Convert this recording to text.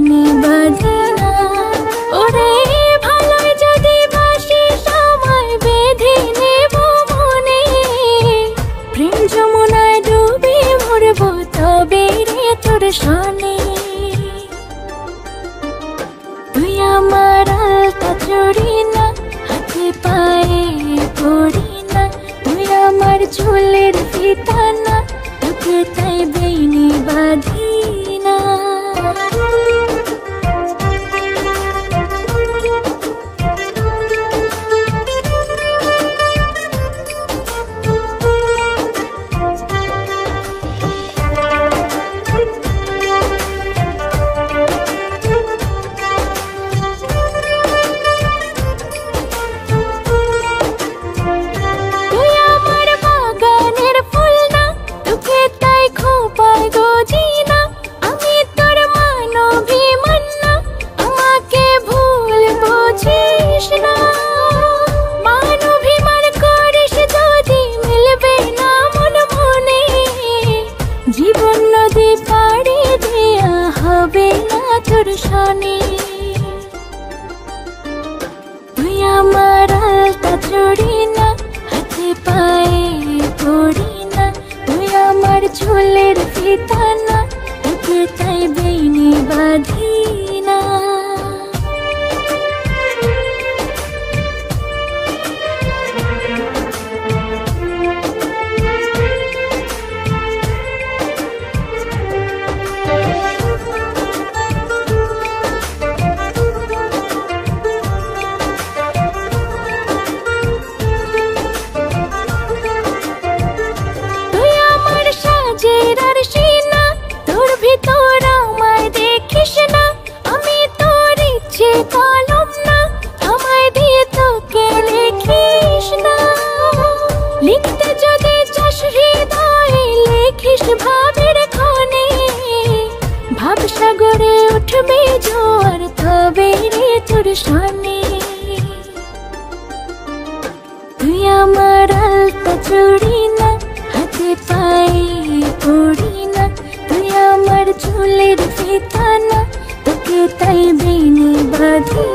বেইনি বাঁধি না। ওরে ভালো যদি বাসি সময় বেঁধে নেব মনে, প্রেম যমুনায় ডুবে মরব তবে রে তোর সনে। তুই আমার আলতা চড়ি না, হাতে পায়ে পড়ি না, তুই আমার চুলের ফিতা না, তোকে তাই বেইনি বাঁধি না। জীবন নদী পাড়ি দেয়া হবে না তোর সনে। তুই আমার আলতা চড়ি না, হাতে পায়ে পড়ি না, তুই আমার চুলের ফিতা না, তোকে তাই বেইনি বাঁধি না। তোর ভিতর আমায় দেখিস না, আমি তোর ইচ্ছে কলম না, আমায় দিয়ে তোকে লিখিস না। লিখতে যদি চাস হৃদয়ে লিখিস ভাবের ক্ষণে, ভাবসাগরে উঠবে জোয়ার তবে রে তোর সনে। তুই আমার আলতা চড়ি না, হাতে পায়ে পড়ি না, তুই আমার চুলের ফিতা না, তোকে তাই বেইনি বাঁধি